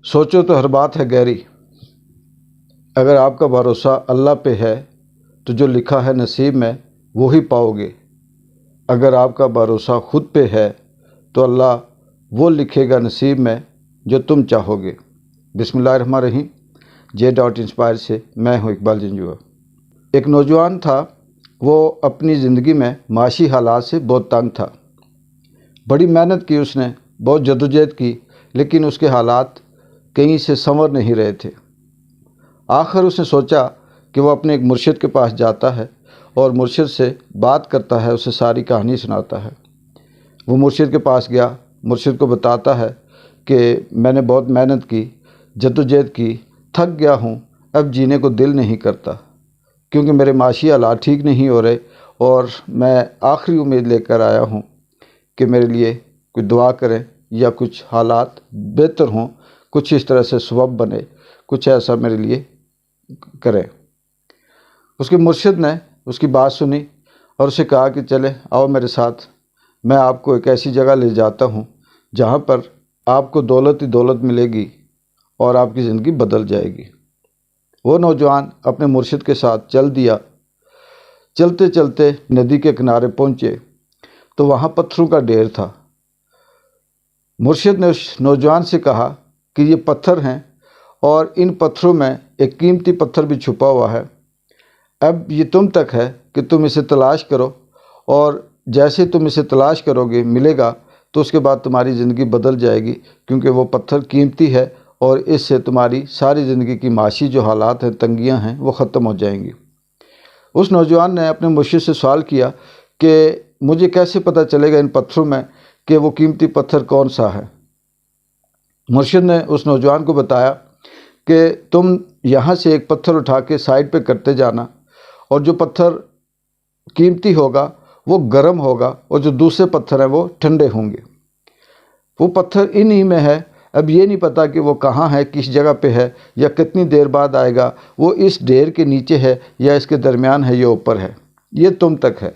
سوچو تو ہر بات ہے گہری، اگر آپ کا بھروسہ اللہ پہ ہے تو جو لکھا ہے نصیب میں وہی پاؤ گے، اگر آپ کا بھروسہ خود پہ ہے تو اللہ وہ لکھے گا نصیب میں جو تم چاہو گے۔ بسم اللہ الرحمن الرحیم۔ J.Inspire سے میں ہوں اقبال جنجوعہ۔ ایک نوجوان تھا، وہ اپنی زندگی میں معاشی حالات سے بہت تنگ تھا۔ بڑی محنت کی اس نے، بہت جدوجہد کی، لیکن اس کے حالات کہیں سے سنور نہیں رہے تھے۔ آخر اس نے سوچا کہ وہ اپنے ایک مرشد کے پاس جاتا ہے اور مرشد سے بات کرتا ہے، اسے ساری کہانی سناتا ہے۔ وہ مرشد کے پاس گیا، مرشد کو بتاتا ہے کہ میں نے بہت محنت کی، جدوجہد کی، تھک گیا ہوں، اب جینے کو دل نہیں کرتا، کیونکہ میرے معاشی حالات ٹھیک نہیں ہو رہے، اور میں آخری امید لے کر آیا ہوں کہ میرے لیے کوئی دعا کریں یا کچھ حالات بہتر ہوں، کچھ اس طرح سے سبب بنے، کچھ ایسا میرے لیے کریں۔ اس کے مرشد نے اس کی بات سنی اور اسے کہا کہ چلے آؤ میرے ساتھ، میں آپ کو ایک ایسی جگہ لے جاتا ہوں جہاں پر آپ کو دولت ہی دولت ملے گی اور آپ کی زندگی بدل جائے گی۔ وہ نوجوان اپنے مرشد کے ساتھ چل دیا۔ چلتے چلتے ندی کے کنارے پہنچے تو وہاں پتھروں کا ڈھیر تھا۔ مرشد نے اس نوجوان سے کہا کہ یہ پتھر ہیں اور ان پتھروں میں ایک قیمتی پتھر بھی چھپا ہوا ہے، اب یہ تم تک ہے کہ تم اسے تلاش کرو، اور جیسے تم اسے تلاش کرو گے ملے گا تو اس کے بعد تمہاری زندگی بدل جائے گی، کیونکہ وہ پتھر قیمتی ہے اور اس سے تمہاری ساری زندگی کی معاشی جو حالات ہیں، تنگیاں ہیں، وہ ختم ہو جائیں گی۔ اس نوجوان نے اپنے مرشد سے سوال کیا کہ مجھے کیسے پتہ چلے گا ان پتھروں میں کہ وہ قیمتی پتھر کون سا ہے؟ مرشد نے اس نوجوان کو بتایا کہ تم یہاں سے ایک پتھر اٹھا کے سائڈ پہ کرتے جانا، اور جو پتھر قیمتی ہوگا وہ گرم ہوگا اور جو دوسرے پتھر ہیں وہ ٹھنڈے ہوں گے۔ وہ پتھر انہی میں ہے، اب یہ نہیں پتہ کہ وہ کہاں ہے، کس جگہ پہ ہے، یا کتنی دیر بعد آئے گا، وہ اس ڈھیر کے نیچے ہے یا اس کے درمیان ہے یا اوپر ہے، یہ تم تک ہے۔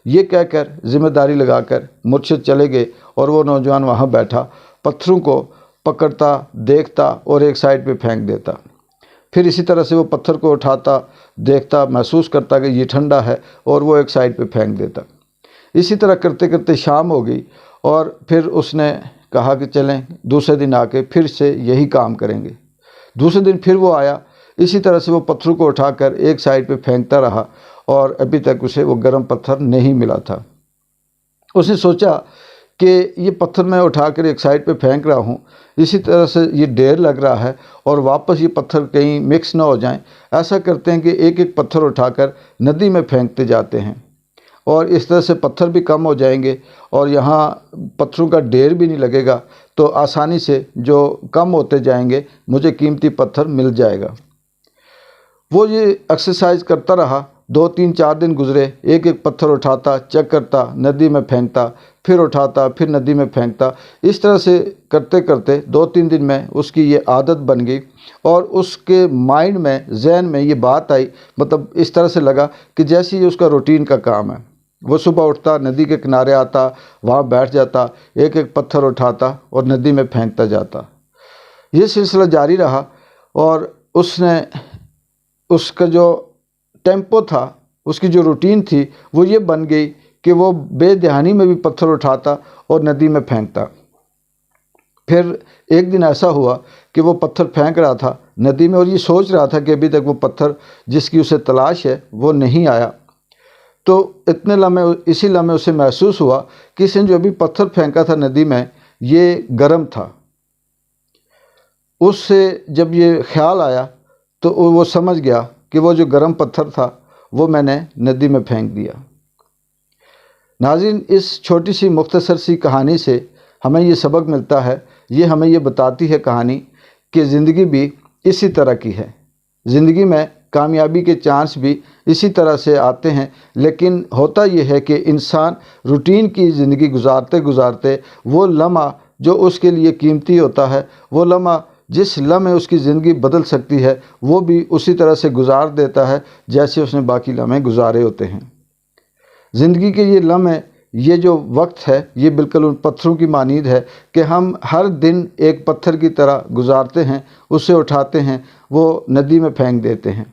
یہ کہہ کر ذمہ داری لگا کر مرشد چلے گئے، اور وہ نوجوان وہاں بیٹھا پتھروں کو پکڑتا، دیکھتا اور ایک سائڈ پہ پھینک دیتا۔ پھر اسی طرح سے وہ پتھر کو اٹھاتا، دیکھتا، محسوس کرتا کہ یہ ٹھنڈا ہے، اور وہ ایک سائڈ پہ پھینک دیتا۔ اسی طرح کرتے کرتے شام ہو گئی، اور پھر اس نے کہا کہ چلیں دوسرے دن آ کے پھر سے یہی کام کریں گے۔ دوسرے دن پھر وہ آیا، اسی طرح سے وہ پتھروں کو اٹھا کر ایک سائڈ پہ پھینکتا رہا، اور ابھی تک اسے وہ گرم پتھر نہیں ملا تھا۔ اس نے سوچا کہ یہ پتھر میں اٹھا کر ایک سائڈ پہ پھینک رہا ہوں، اسی طرح سے یہ ڈھیر لگ رہا ہے، اور واپس یہ پتھر کہیں مکس نہ ہو جائیں، ایسا کرتے ہیں کہ ایک ایک پتھر اٹھا کر ندی میں پھینکتے جاتے ہیں، اور اس طرح سے پتھر بھی کم ہو جائیں گے اور یہاں پتھروں کا ڈھیر بھی نہیں لگے گا، تو آسانی سے جو کم ہوتے جائیں گے مجھے قیمتی پتھر مل جائے گا۔ وہ یہ ایکسرسائز کرتا رہا، 2-3-4 دن گزرے، ایک ایک پتھر اٹھاتا، چیک کرتا، ندی میں پھینکتا، پھر اٹھاتا، پھر ندی میں پھینکتا۔ اس طرح سے کرتے کرتے 2-3 دن میں اس کی یہ عادت بن گئی، اور اس کے مائنڈ میں، ذہن میں یہ بات آئی، مطلب اس طرح سے لگا کہ جیسے یہ اس کا روٹین کا کام ہے۔ وہ صبح اٹھتا، ندی کے کنارے آتا، وہاں بیٹھ جاتا، ایک ایک پتھر اٹھاتا اور ندی میں پھینکتا جاتا۔ یہ سلسلہ جاری رہا، اور اس نے، اس کا جو ٹیمپو تھا، اس کی جو روٹین تھی، وہ یہ بن گئی کہ وہ بے دھیانی میں بھی پتھر اٹھاتا اور ندی میں پھینکتا۔ پھر ایک دن ایسا ہوا کہ وہ پتھر پھینک رہا تھا ندی میں، اور یہ سوچ رہا تھا کہ ابھی تک وہ پتھر جس کی اسے تلاش ہے وہ نہیں آیا۔ تو اتنے لمحے، اسی لمحے اسے محسوس ہوا کہ اس نے جو ابھی پتھر پھینکا تھا ندی میں، یہ گرم تھا۔ اس سے جب یہ خیال آیا تو وہ سمجھ گیا کہ وہ جو گرم پتھر تھا وہ میں نے ندی میں پھینک دیا۔ ناظرین، اس چھوٹی سی مختصر سی کہانی سے ہمیں یہ سبق ملتا ہے، یہ ہمیں یہ بتاتی ہے کہانی کہ زندگی بھی اسی طرح کی ہے۔ زندگی میں کامیابی کے چانس بھی اسی طرح سے آتے ہیں، لیکن ہوتا یہ ہے کہ انسان روٹین کی زندگی گزارتے گزارتے وہ لمحہ جو اس کے لیے قیمتی ہوتا ہے، وہ لمحہ جس لمحے اس کی زندگی بدل سکتی ہے، وہ بھی اسی طرح سے گزار دیتا ہے جیسے اس نے باقی لمحے گزارے ہوتے ہیں۔ زندگی کے یہ لمحے یہ جو وقت ہے یہ بالکل ان پتھروں کی مانند ہے کہ ہم ہر دن ایک پتھر کی طرح گزارتے ہیں، اسے اٹھاتے ہیں، وہ ندی میں پھینک دیتے ہیں۔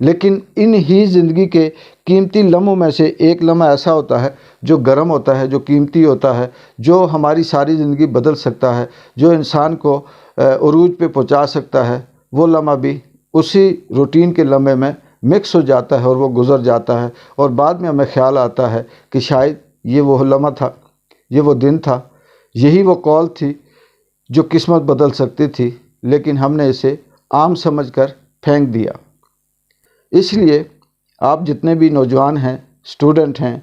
لیکن ان ہی زندگی کے قیمتی لمحوں میں سے ایک لمحہ ایسا ہوتا ہے جو گرم ہوتا ہے، جو قیمتی ہوتا ہے، جو ہماری ساری زندگی بدل سکتا ہے، جو انسان کو عروج پہ پہنچا سکتا ہے۔ وہ لمحہ بھی اسی روٹین کے لمحے میں مکس ہو جاتا ہے اور وہ گزر جاتا ہے، اور بعد میں ہمیں خیال آتا ہے کہ شاید یہ وہ لمحہ تھا، یہ وہ دن تھا، یہی وہ کال تھی جو قسمت بدل سکتی تھی، لیکن ہم نے اسے عام سمجھ کر پھینک دیا۔ اس لیے آپ جتنے بھی نوجوان ہیں، اسٹوڈنٹ ہیں،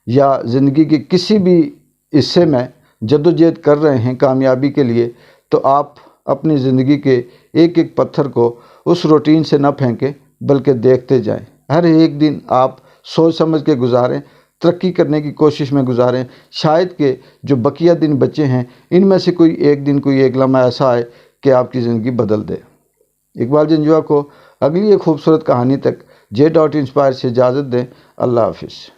یا زندگی کے کسی بھی حصے میں جدوجہد کر رہے ہیں کامیابی کے لیے، تو آپ اپنی زندگی کے ایک ایک پتھر کو اس روٹین سے نہ پھینکیں بلکہ دیکھتے جائیں۔ ہر ایک دن آپ سوچ سمجھ کے گزاریں، ترقی کرنے کی کوشش میں گزاریں۔ شاید کہ جو بقیہ دن بچے ہیں ان میں سے کوئی ایک دن، کوئی ایک لمحہ ایسا آئے کہ آپ کی زندگی بدل دے۔ اقبال جنجوعہ کو اگلی ایک خوبصورت کہانی تک J.Inspire سے اجازت دیں۔ اللہ حافظ۔